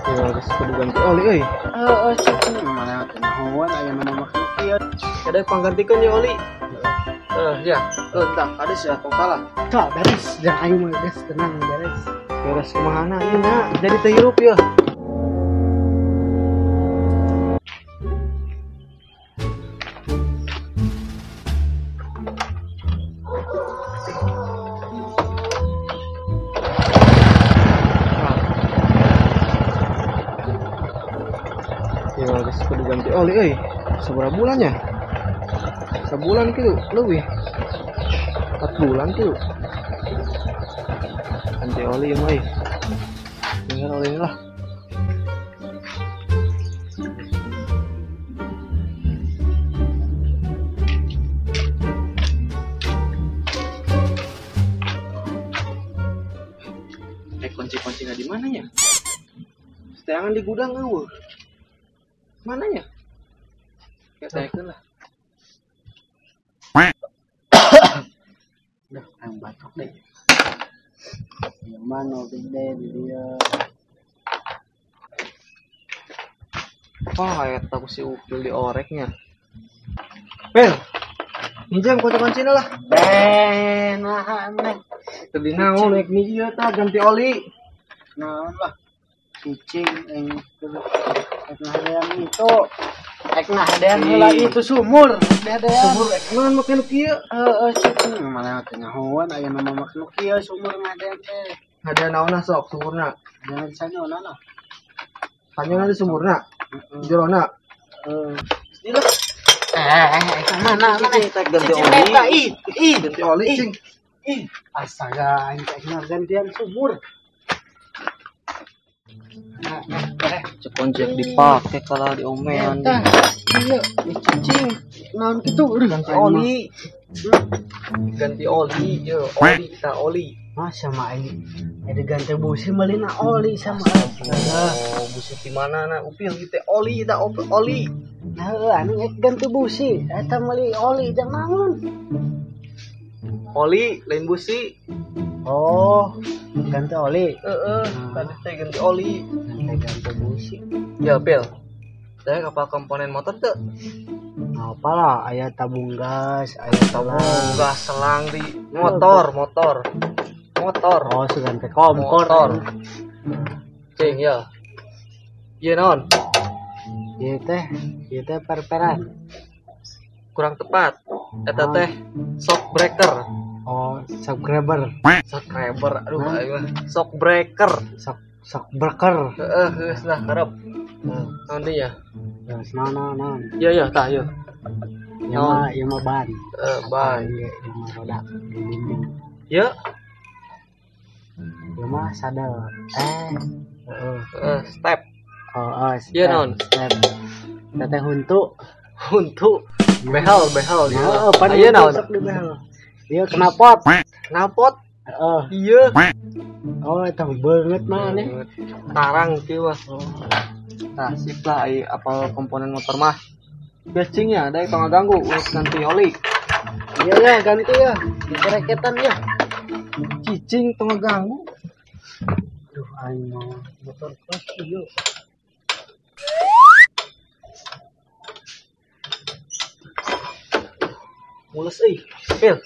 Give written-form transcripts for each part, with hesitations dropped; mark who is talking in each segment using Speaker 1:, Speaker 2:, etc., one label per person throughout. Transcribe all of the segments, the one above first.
Speaker 1: Ya geus kudu ganti oli euy.
Speaker 2: Mana teh naon aya nu makhluk ieu.
Speaker 1: Kada panggantikeun di oli. Ya. Tah kades ya tong salah.
Speaker 2: Tah beres, jangan aing mah geus tenang beres.
Speaker 1: Beres kumahana ieu nya jadi teu hirup ya. Ya geus kudu ganti oli euy. Saberapa bulan ya? Sebulan gitu lebih. 4 bulan tuh. Ganti oli ya mah. Dengan oli ini lah. Kunci-kuncinya di mananya? Seteangan di gudang eueuh. Mananya? Ketekeun lah.
Speaker 2: Udah ang batuk deh. Yang mana gede di dia.
Speaker 1: Wah, eta ku si Upil di oreknya. Pel. Minjem kunci-kuncina lah.
Speaker 2: Nah aneh.
Speaker 1: Tadi naon rek ni ieu tah ganti oli.
Speaker 2: Naon lah. Cicing yang hadean itu. Hadean heula itu sumur.
Speaker 1: Sumur rek naon make nu kieu?
Speaker 2: Cicing mana teh naon aya nu makhluk ieu sumur hadean teh.
Speaker 1: Ada naonna sok sumurna.
Speaker 2: Jangan sanyona lah.
Speaker 1: Panjangna di sumurna. Jerona. Istilah.
Speaker 2: Mana
Speaker 1: ganti oli. Ganti oli cing.
Speaker 2: Astaga, ini gantian sumur.
Speaker 1: Cekonjek dipake kalau diomean.
Speaker 2: Iya, cicing. Naon kitu
Speaker 1: Ganti oli. Ganti oli, yo oli kita oli.
Speaker 2: Masa mah ini ada ganti busi melina oli sama
Speaker 1: Busi di mana na Upil kita oli kita oli.
Speaker 2: nah anu ganti busi eta meuli oli jeung naon
Speaker 1: Oli lain busi.
Speaker 2: oh ganti oli
Speaker 1: Tadi teh ganti oli.
Speaker 2: ganti busi
Speaker 1: Ya Pil. Saya kapal komponen motor tuh.
Speaker 2: apalah aya tabung gas aya
Speaker 1: Tabung gas selang di motor.
Speaker 2: oh ganti kompor
Speaker 1: Motor. Cing ya. Iya non.
Speaker 2: ieu teh perperan
Speaker 1: Kurang tepat. Eta teh shock breaker.
Speaker 2: oh shock grabber
Speaker 1: Shock grabber. Aduh aing mah. Shock breaker.
Speaker 2: shock breaker
Speaker 1: Geus lah karep. Naon deui ya?
Speaker 2: terus naon
Speaker 1: Iya tah ieu.
Speaker 2: ieu mah ban
Speaker 1: Ban.
Speaker 2: ieu mah roda di dinding
Speaker 1: Ya.
Speaker 2: ieu mah sadel
Speaker 1: Step.
Speaker 2: Iya
Speaker 1: naon?
Speaker 2: Teteh huntu.
Speaker 1: Behel ya.
Speaker 2: Ieu naon? Di behel. Ieu knapot.
Speaker 1: Knapot.
Speaker 2: Heeh.
Speaker 1: Iya.
Speaker 2: Oh, eta beungeut mah nih.
Speaker 1: Tarang kieu mah. Nah, sip lah apal komponen motor mah. Becingnya ada yang ganggu urus ganti oli.
Speaker 2: Iya ya, ganti ya. Dikereketan ya.
Speaker 1: Cicing tengah ganggu.
Speaker 2: Aduh, aing mah motor kelas ieu.
Speaker 1: Mulus euy. Pil.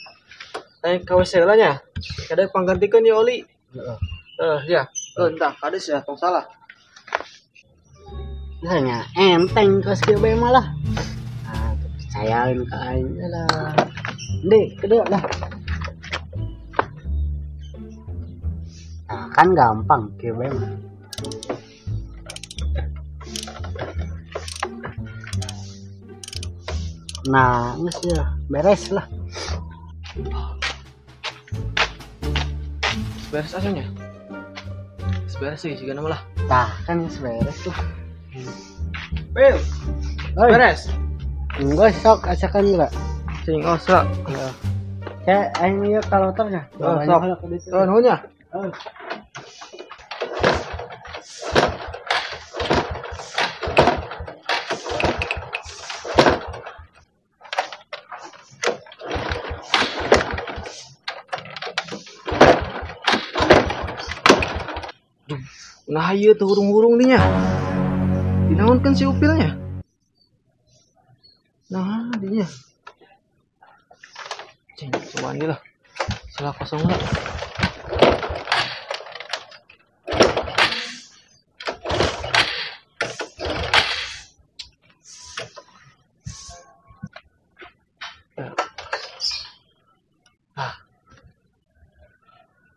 Speaker 1: Tanya ka WC lah nya. Kada panggantikeun di oli. Ya. Entah kades ya tong salah.
Speaker 2: Hanya enteng kelas kieu bae mah lah. Ah, percayain ka aing lah. Deh, kedua lah. Nah, kan gampang kieu bae mah. Nah, geus ya, beres lah.
Speaker 1: Beres asanya. Beres sih sigana mah lah.
Speaker 2: Tah, kan geus beres tuh.
Speaker 1: Pil.
Speaker 2: Oi.
Speaker 1: Beres.
Speaker 2: Enggak sok asakan enggak.
Speaker 1: Cing osa.
Speaker 2: Kayak aing ieu kalau ternya.
Speaker 1: Sok. Nuhun ya. Nah iya tuh hurung-hurung nih nya. Dinaunkan si upilnya. Nah dinya. Cing, coba ini lah. Salah kosong lah.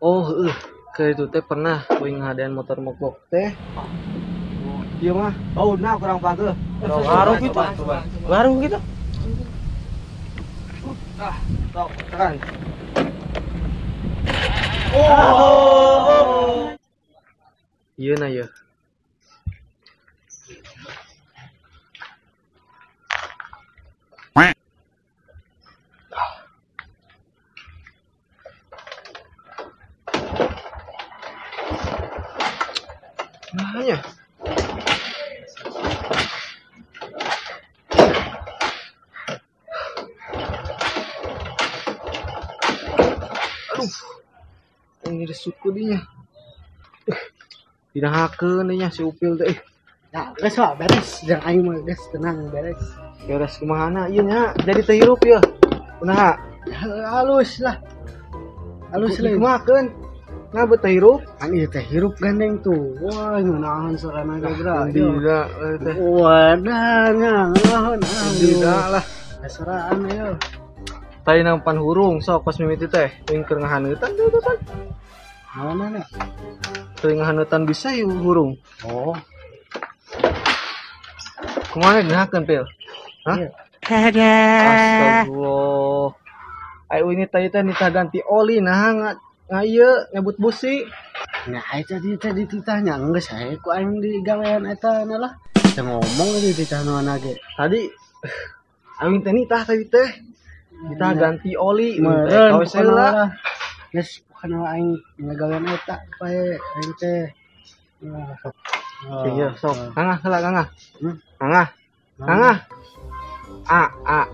Speaker 1: Oh, ke itu teh pernah kuing ngadain motor mogok teh. Iya mah.
Speaker 3: Oh, nah kurang patuh.
Speaker 1: Baru gitu. Baru gitu. Sok, tekan. Oh. Iya nah ya. Nah ya. Aduh. Ini ada suku dinya. Dinahakeun dinya si upil teh.
Speaker 2: Nah, geus wa beres, jeung aing mah geus tenang beres.
Speaker 1: Beres kumahana ieu nya jadi teh hirup ya. Kunaha?
Speaker 2: Halus lah. Halus lah.
Speaker 1: Kumahakeun. Nah teh hirup.
Speaker 2: Kan ieu teh hirup gandeng tuh. Wah, ngeunahan sorana geura.
Speaker 1: Tidak teh.
Speaker 2: Wadah, ngahon.
Speaker 1: Tidak lah.
Speaker 2: Kasaraan ayo.
Speaker 1: Tadi nampan hurung sok pas mimiti teh. Teuing keur ngahaneutan tuh kan.
Speaker 2: Mana?
Speaker 1: Teuing ngahaneutan bisa yuk hurung.
Speaker 2: Oh.
Speaker 1: Kumaha ngeunakeun pil? Hah? Astagfirullah. Ayo ini tadi teh nitah ganti oli nah ieu nyebut busi.
Speaker 2: Nah, eta dititahnya geus sae ku aing di gawean eta lah. Teu ngomong di ditahna ge.
Speaker 1: Tadi aing teh nitah tadi teh. Kita ganti oli
Speaker 2: meureun
Speaker 1: KWC lah.
Speaker 2: Geus kana aing ngagawean eta pae aing teh.
Speaker 1: Iya, sok. Ngangah heula ngangah.
Speaker 2: Hmm?
Speaker 1: Ngangah. Ngangah. A.
Speaker 2: Ah.